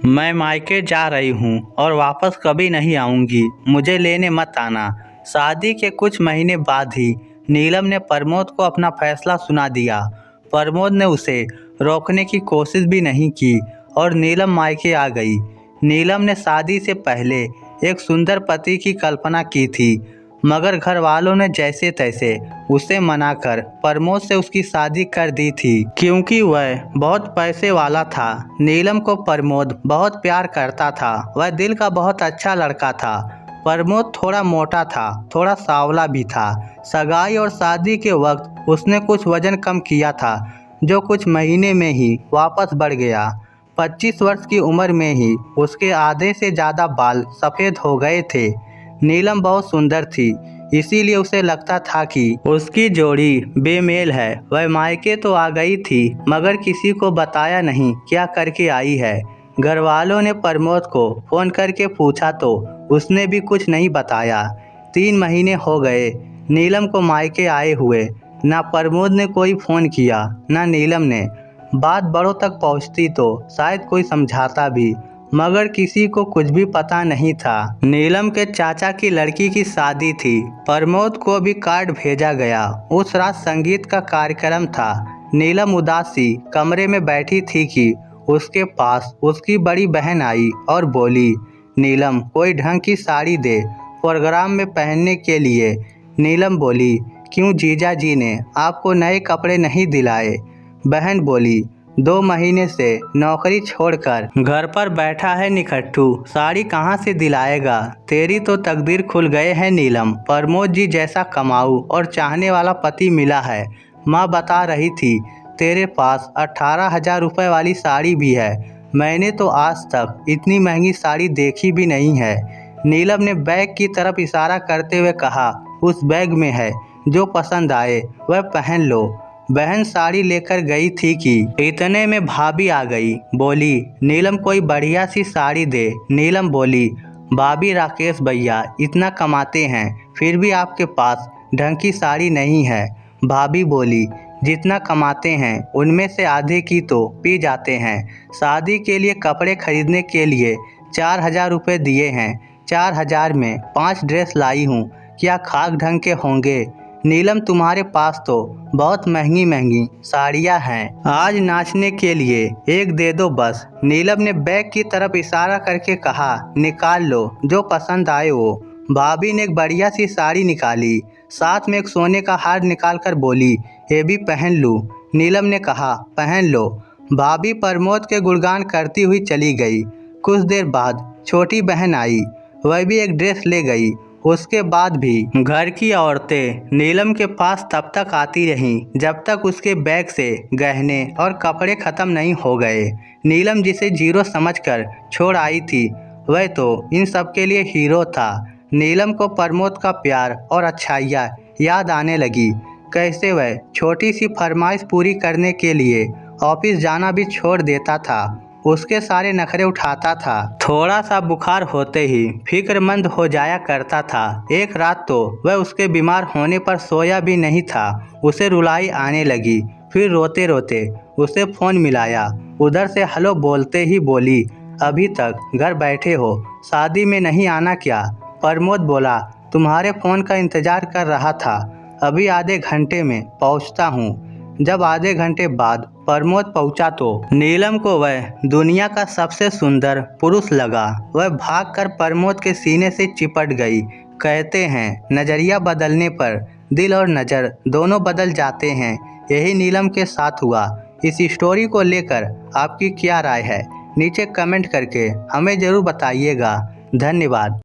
मैं मायके जा रही हूँ और वापस कभी नहीं आऊँगी, मुझे लेने मत आना। शादी के कुछ महीने बाद ही नीलम ने प्रमोद को अपना फैसला सुना दिया। प्रमोद ने उसे रोकने की कोशिश भी नहीं की और नीलम मायके आ गई। नीलम ने शादी से पहले एक सुंदर पति की कल्पना की थी, मगर घर वालों ने जैसे तैसे उसे मनाकर प्रमोद से उसकी शादी कर दी थी, क्योंकि वह बहुत पैसे वाला था। नीलम को प्रमोद बहुत प्यार करता था, वह दिल का बहुत अच्छा लड़का था। प्रमोद थोड़ा मोटा था, थोड़ा सांवला भी था। सगाई और शादी के वक्त उसने कुछ वजन कम किया था, जो कुछ महीने में ही वापस बढ़ गया। 25 वर्ष की उम्र में ही उसके आधे से ज़्यादा बाल सफ़ेद हो गए थे। नीलम बहुत सुंदर थी, इसीलिए उसे लगता था कि उसकी जोड़ी बेमेल है। वह मायके तो आ गई थी, मगर किसी को बताया नहीं क्या करके आई है। घर वालों ने प्रमोद को फ़ोन करके पूछा तो उसने भी कुछ नहीं बताया। 3 महीने हो गए नीलम को मायके आए हुए। ना प्रमोद ने कोई फ़ोन किया, ना नीलम ने। बात बड़ों तक पहुंचती तो शायद कोई समझाता भी, मगर किसी को कुछ भी पता नहीं था। नीलम के चाचा की लड़की की शादी थी। प्रमोद को भी कार्ड भेजा गया। उस रात संगीत का कार्यक्रम था। नीलम उदास सी कमरे में बैठी थी कि उसके पास उसकी बड़ी बहन आई और बोली, नीलम कोई ढंग की साड़ी दे प्रोग्राम में पहनने के लिए। नीलम बोली, क्यों जीजा जी ने आपको नए कपड़े नहीं दिलाए? बहन बोली, 2 महीने से नौकरी छोड़कर घर पर बैठा है निखट्टू, साड़ी कहाँ से दिलाएगा? तेरी तो तकदीर खुल गए है नीलम, प्रमोद जी जैसा कमाऊ और चाहने वाला पति मिला है। माँ बता रही थी तेरे पास 18,000 रुपये वाली साड़ी भी है। मैंने तो आज तक इतनी महंगी साड़ी देखी भी नहीं है। नीलम ने बैग की तरफ इशारा करते हुए कहा, उस बैग में है, जो पसंद आए वह पहन लो। बहन साड़ी लेकर गई थी कि इतने में भाभी आ गई। बोली, नीलम कोई बढ़िया सी साड़ी दे। नीलम बोली, भाभी राकेश भैया इतना कमाते हैं, फिर भी आपके पास ढंग की साड़ी नहीं है। भाभी बोली, जितना कमाते हैं उनमें से आधे की तो पी जाते हैं। शादी के लिए कपड़े खरीदने के लिए 4,000 रुपये दिए हैं। 4,000 में 5 ड्रेस लाई हूँ, क्या खाक ढंग के होंगे? नीलम तुम्हारे पास तो बहुत महंगी महंगी साड़ियाँ हैं, आज नाचने के लिए एक दे दो बस। नीलम ने बैग की तरफ इशारा करके कहा, निकाल लो, जो पसंद आए वो। भाभी ने एक बढ़िया सी साड़ी निकाली, साथ में एक सोने का हार निकाल कर बोली, ये भी पहन लूँ? नीलम ने कहा, पहन लो। भाभी प्रमोद के गुणगान करती हुई चली गई। कुछ देर बाद छोटी बहन आई, वह भी एक ड्रेस ले गई। उसके बाद भी घर की औरतें नीलम के पास तब तक आती रहीं जब तक उसके बैग से गहने और कपड़े ख़त्म नहीं हो गए। नीलम जिसे जीरो समझकर छोड़ आई थी, वह तो इन सब के लिए हीरो था। नीलम को प्रमोद का प्यार और अच्छाइयाँ याद आने लगी। कैसे वह छोटी सी फरमाइश पूरी करने के लिए ऑफिस जाना भी छोड़ देता था, उसके सारे नखरे उठाता था। थोड़ा सा बुखार होते ही फिक्रमंद हो जाया करता था। एक रात तो वह उसके बीमार होने पर सोया भी नहीं था। उसे रुलाई आने लगी। फिर रोते रोते उसे फ़ोन मिलाया। उधर से हेलो बोलते ही बोली, अभी तक घर बैठे हो, शादी में नहीं आना क्या? प्रमोद बोला, तुम्हारे फ़ोन का इंतज़ार कर रहा था, अभी आधे घंटे में पहुँचता हूँ। जब आधे घंटे बाद प्रमोद पहुंचा तो नीलम को वह दुनिया का सबसे सुंदर पुरुष लगा। वह भागकर प्रमोद के सीने से चिपट गई। कहते हैं नज़रिया बदलने पर दिल और नज़र दोनों बदल जाते हैं। यही नीलम के साथ हुआ। इस स्टोरी को लेकर आपकी क्या राय है? नीचे कमेंट करके हमें ज़रूर बताइएगा। धन्यवाद।